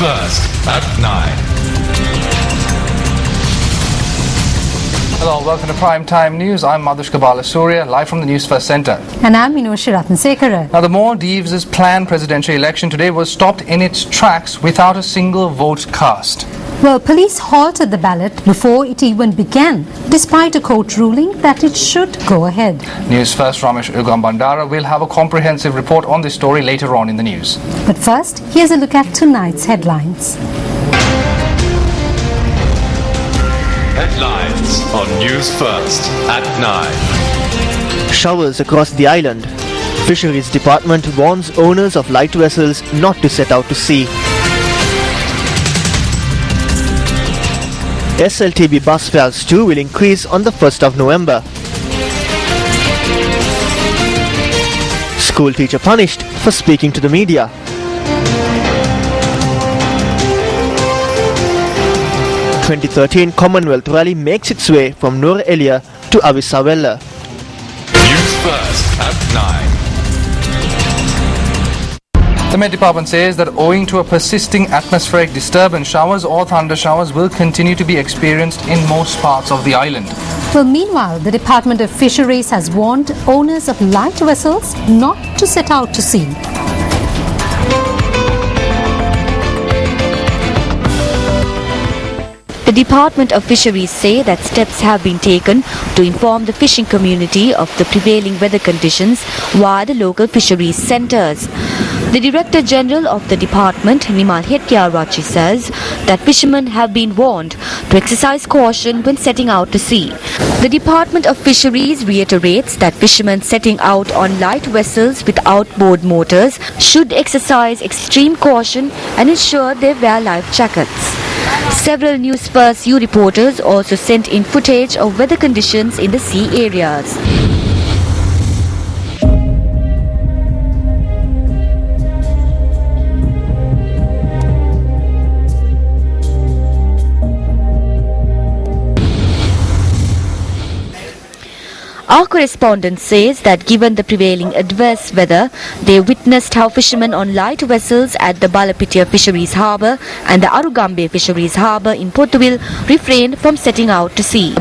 First at 9. Hello, welcome to Prime Time News. I'm Madhushka Balasuriya, live from the News First Centre. And I'm Meenakshi Ratnasekara. Now, the Maldives' planned presidential election today was stopped in its tracks without a single vote cast. Well, police halted the ballot before it even began, despite a court ruling that it should go ahead. News First Ramesh Ugambandara will have a comprehensive report on this story later on in the news. But first, here's a look at tonight's headlines. Headlines on News First at 9. Showers across the island. Fisheries Department warns owners of light vessels not to set out to sea. SLTB bus fares too will increase on the 1st of November. School teacher punished for speaking to the media. '13 Commonwealth Rally makes its way from Noor Elia to Avisawella. News First at 9. The Met Department says that owing to a persisting atmospheric disturbance, showers or thunder showers will continue to be experienced in most parts of the island. Well, meanwhile, the Department of Fisheries has warned owners of light vessels not to set out to sea. The Department of Fisheries say that steps have been taken to inform the fishing community of the prevailing weather conditions via the local fisheries centres. The Director General of the department, Nimal Hettiarachchi, says that fishermen have been warned to exercise caution when setting out to sea. The Department of Fisheries reiterates that fishermen setting out on light vessels with outboard motors should exercise extreme caution and ensure they wear life jackets. Several News First U reporters also sent in footage of weather conditions in the sea areas. Our correspondent says that given the prevailing adverse weather, they witnessed how fishermen on light vessels at the Balapitiya Fisheries Harbour and the Arugambe Fisheries Harbour in Pottuwil refrained from setting out to sea.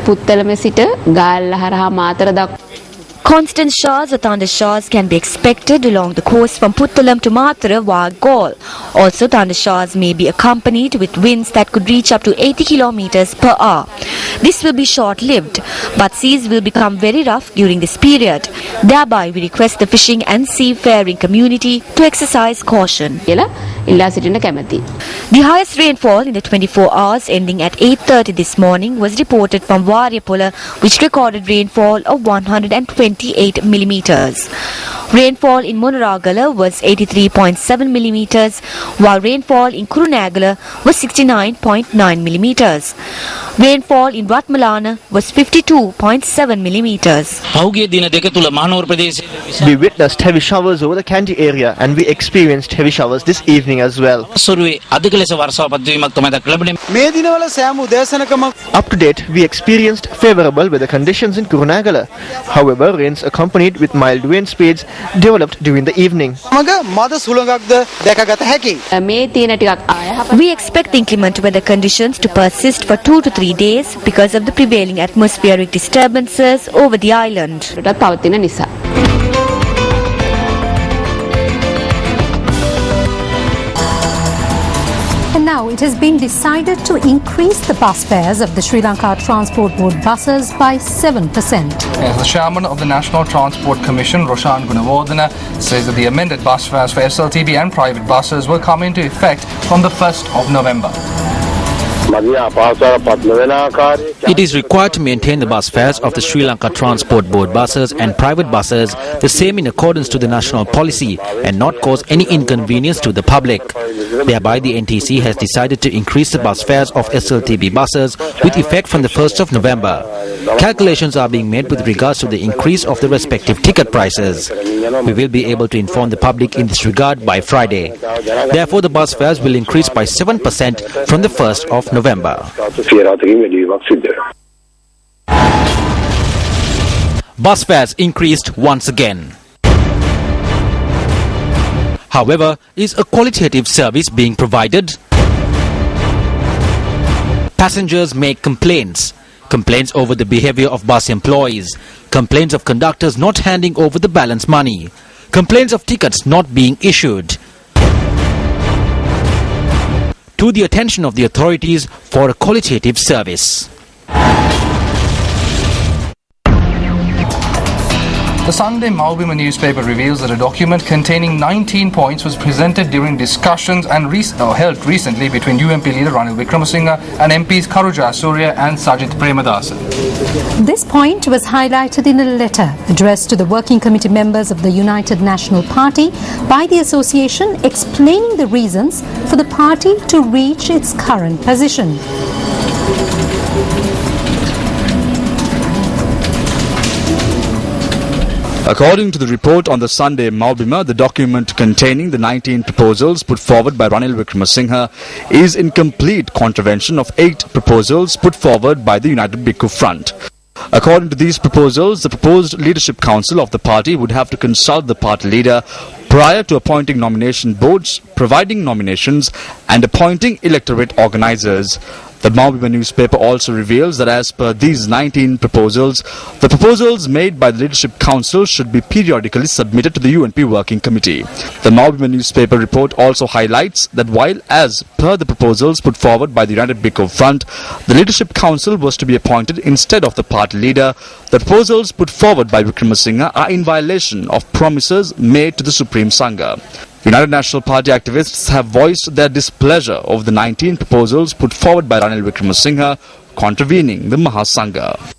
Constant showers or thunder showers can be expected along the coast from Puttalam to Matara via Galle. Also, thunder showers may be accompanied with winds that could reach up to 80 km per hour. This will be short-lived, but seas will become very rough during this period. Thereby, we request the fishing and seafaring community to exercise caution. The highest rainfall in the 24 hours ending at 8:30 this morning was reported from Waryapola, which recorded rainfall of 128 millimeters. Rainfall in Monaragala was 83.7 millimeters, while rainfall in Kurunegala was 69.9 millimeters. Rainfall in Ratmalana was 52.7 millimeters. We witnessed heavy showers over the Kandy area and we experienced heavy showers this evening as well. Up to date, we experienced favourable weather conditions in Kurunegala. However, rains accompanied with mild wind speeds developed during the evening. We expect inclement weather conditions to persist for 2 to 3 days because of the prevailing atmospheric disturbances over the island. And now it has been decided to increase the bus fares of the Sri Lanka Transport Board buses by 7%. Yes, the chairman of the National Transport Commission, Roshan Gunawardena, says that the amended bus fares for SLTB and private buses will come into effect from the 1st of November. It is required to maintain the bus fares of the Sri Lanka Transport Board buses and private buses the same in accordance to the national policy and not cause any inconvenience to the public. Thereby, the NTC has decided to increase the bus fares of SLTB buses with effect from the 1st of November. Calculations are being made with regards to the increase of the respective ticket prices. We will be able to inform the public in this regard by Friday. Therefore, the bus fares will increase by 7% from the 1st of November. Bus fares increased once again. However, is a qualitative service being provided? Passengers make complaints. Complaints over the behavior of bus employees. Complaints of conductors not handing over the balance money. Complaints of tickets not being issued. To the attention of the authorities for a qualitative service. The Sunday Maubima newspaper reveals that a document containing 19 points was presented during discussions and held recently between UMP leader Ranil Wickremesinghe and MPs Karu Jayasuriya and Sajith Premadasa. This point was highlighted in a letter addressed to the working committee members of the United National Party by the association, explaining the reasons for the party to reach its current position. According to the report on the Sunday Maubima, the document containing the 19 proposals put forward by Ranil Wickremesinghe is in complete contravention of 8 proposals put forward by the United Bhikkhu Front. According to these proposals, the proposed leadership council of the party would have to consult the party leader prior to appointing nomination boards, providing nominations and appointing electorate organizers. The Maubima newspaper also reveals that as per these 19 proposals, the proposals made by the Leadership Council should be periodically submitted to the UNP Working Committee. The Maubima newspaper report also highlights that while as per the proposals put forward by the United Bhikkhu Front, the Leadership Council was to be appointed instead of the party leader, the proposals put forward by Wickremesinghe are in violation of promises made to the Supreme Sangha. United National Party activists have voiced their displeasure over the 19 proposals put forward by Ranil Wickremesinghe, contravening the Mahasangha.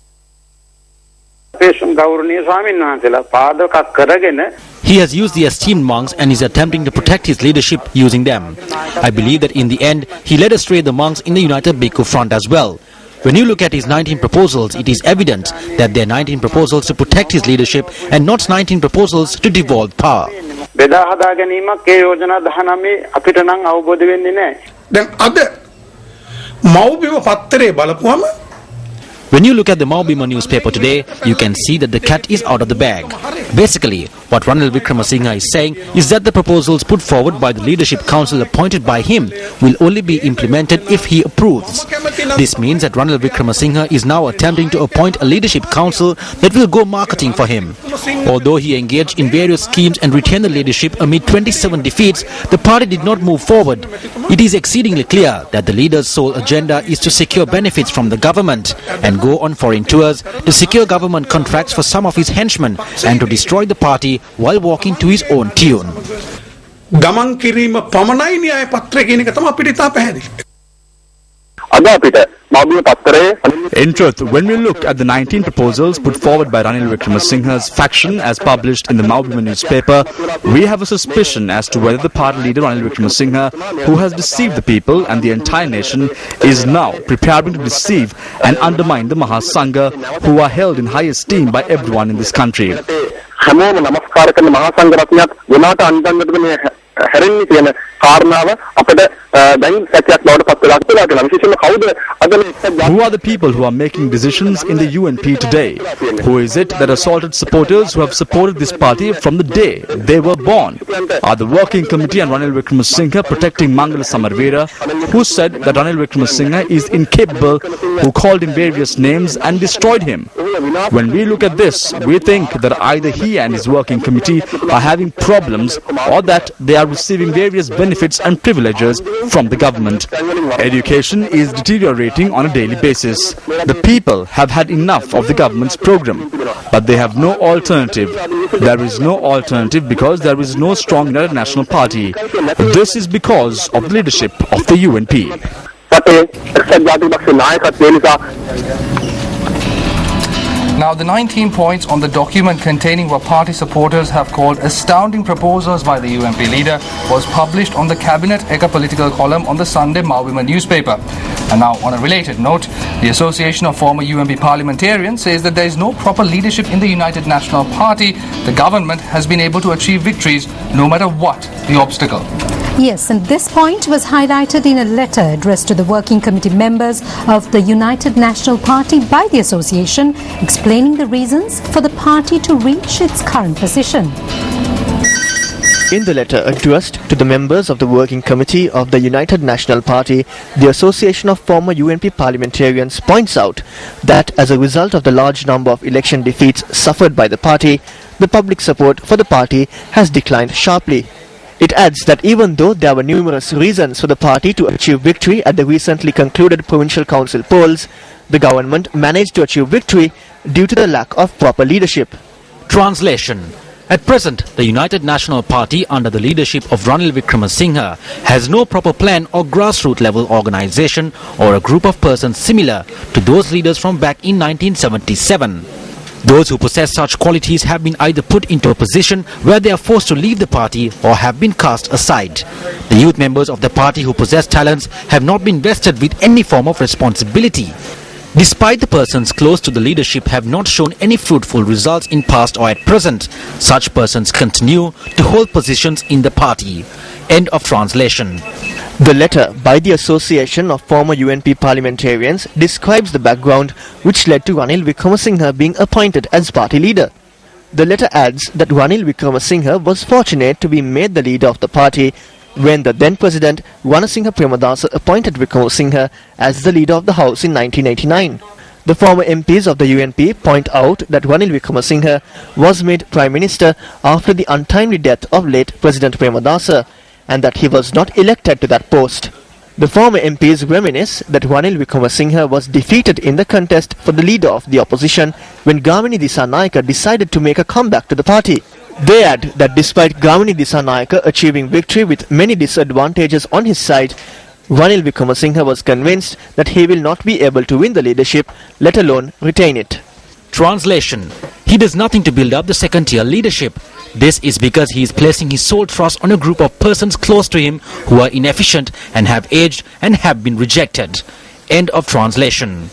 He has used the esteemed monks and is attempting to protect his leadership using them. I believe that in the end, he led astray the monks in the United Bhikkhu Front as well. When you look at his 19 proposals, it is evident that there are 19 proposals to protect his leadership and not 19 proposals to devolve power. When you look at the Maubima newspaper today, you can see that the cat is out of the bag. Basically, what Ranil Wickremesinghe is saying is that the proposals put forward by the Leadership Council appointed by him will only be implemented if he approves. This means that Ranil Wickremesinghe is now attempting to appoint a Leadership Council that will go marketing for him. Although he engaged in various schemes and retained the leadership amid 27 defeats, the party did not move forward. It is exceedingly clear that the leader's sole agenda is to secure benefits from the government and go on foreign tours to secure government contracts for some of his henchmen and to destroy the party while walking to his own tune. In truth, when we look at the 19 proposals put forward by Ranil Wickremesinghe's faction as published in the Maubima newspaper, we have a suspicion as to whether the party leader Ranil Wickremesinghe, who has deceived the people and the entire nation, is now preparing to deceive and undermine the Mahasangha, who are held in high esteem by everyone in this country. Who are the people who are making decisions in the UNP today? Who is it that assaulted supporters who have supported this party from the day they were born? Are the Working Committee and Ranil Wickremesinghe protecting Mangala Samarvera, who said that Ranil Wickremesinghe is incapable, who called him various names and destroyed him? When we look at this, we think that either he and his Working Committee are having problems or that they are receiving various benefits and privileges from the government. Education is deteriorating on a daily basis. The people have had enough of the government's program, but they have no alternative. There is no alternative because there is no strong United National Party. This is because of the leadership of the UNP. Now, the 19 points on the document containing what party supporters have called astounding proposals by the UMP leader was published on the Cabinet Eka political column on the Sunday Maubima newspaper. And now, on a related note, the Association of Former UMP Parliamentarians says that there is no proper leadership in the United National Party. The government has been able to achieve victories no matter what the obstacle. Yes, and this point was highlighted in a letter addressed to the Working Committee members of the United National Party by the association, explaining the reasons for the party to reach its current position. In the letter addressed to the members of the Working Committee of the United National Party, the Association of Former UNP Parliamentarians points out that as a result of the large number of election defeats suffered by the party, the public support for the party has declined sharply. It adds that even though there were numerous reasons for the party to achieve victory at the recently concluded provincial council polls, the government managed to achieve victory due to the lack of proper leadership. Translation. At present, the United National Party under the leadership of Ranil Wickremesinghe has no proper plan or grassroots level organization or a group of persons similar to those leaders from back in 1977. Those who possess such qualities have been either put into a position where they are forced to leave the party or have been cast aside. The youth members of the party who possess talents have not been vested with any form of responsibility. Despite the persons close to the leadership have not shown any fruitful results in past or at present, such persons continue to hold positions in the party. End of translation. The letter by the Association of Former UNP Parliamentarians describes the background which led to Ranil Wickremesinghe being appointed as party leader. The letter adds that Ranil Wickremesinghe was fortunate to be made the leader of the party when the then President Ranasinghe Premadasa appointed Wickremesinghe as the leader of the House in 1989. The former MPs of the UNP point out that Ranil Wickremesinghe was made Prime Minister after the untimely death of late President Premadasa, and that he was not elected to that post. The former MPs reminisce that Ranil Wickremesinghe was defeated in the contest for the leader of the opposition when Gamini Dissanayake decided to make a comeback to the party. They add that despite Gamini Dissanayake achieving victory with many disadvantages on his side, Ranil Wickremesinghe was convinced that he will not be able to win the leadership, let alone retain it. Translation. He does nothing to build up the second-tier leadership. This is because he is placing his sole trust on a group of persons close to him who are inefficient and have aged and have been rejected. End of translation.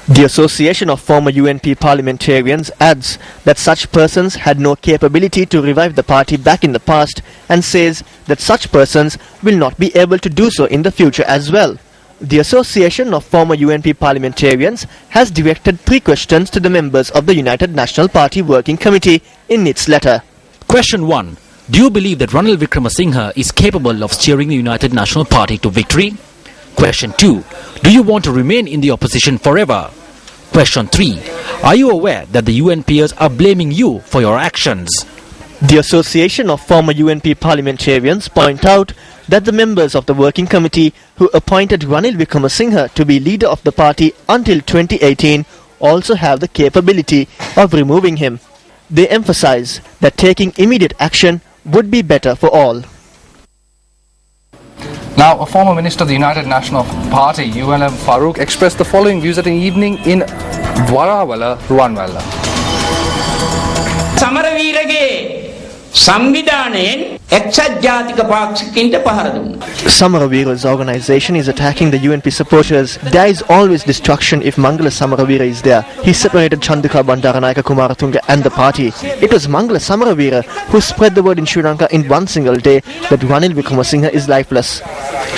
The Association of Former UNP Parliamentarians adds that such persons had no capability to revive the party back in the past and says that such persons will not be able to do so in the future as well. The Association of Former UNP Parliamentarians has directed 3 questions to the members of the United National Party Working Committee in its letter. Question 1. Do you believe that Ranil Wickremesinghe is capable of steering the United National Party to victory? Question 2. Do you want to remain in the opposition forever? Question 3. Are you aware that the UNPers are blaming you for your actions? The Association of Former UNP Parliamentarians point out that the members of the Working Committee who appointed Ranil Wickremesinghe to be leader of the party until 2018 also have the capability of removing him. They emphasize that taking immediate action would be better for all. Now, a former minister of the United National Party, UNM Farooq, expressed the following views at an evening in Warawala, Ruwanwala. Samaravira's organization is attacking the UNP supporters. There is always destruction if Mangala Samaravira is there. He separated Chandika Bandaranayake Kumaratunga and the party. It was Mangala Samaravira who spread the word in Sri Lanka in one single day that Ranil Wickremesinghe is lifeless.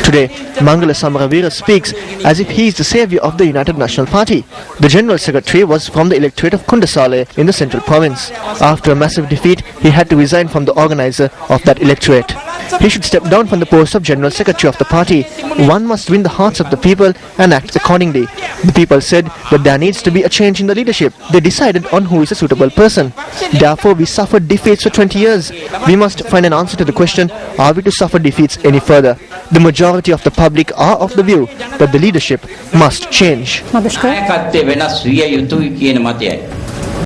Today, Mangala Samaravira speaks as if he is the savior of the United National Party. The General Secretary was from the electorate of Kundasale in the Central Province. After a massive defeat, he had to resign from the organizer of that electorate. He should step down from the post of General Secretary of the party. One must win the hearts of the people and act accordingly. The people said that there needs to be a change in the leadership. They decided on who is a suitable person. Therefore, we suffered defeats for 20 years. We must find an answer to the question, are we to suffer defeats any further? The majority of the public are of the view that the leadership must change.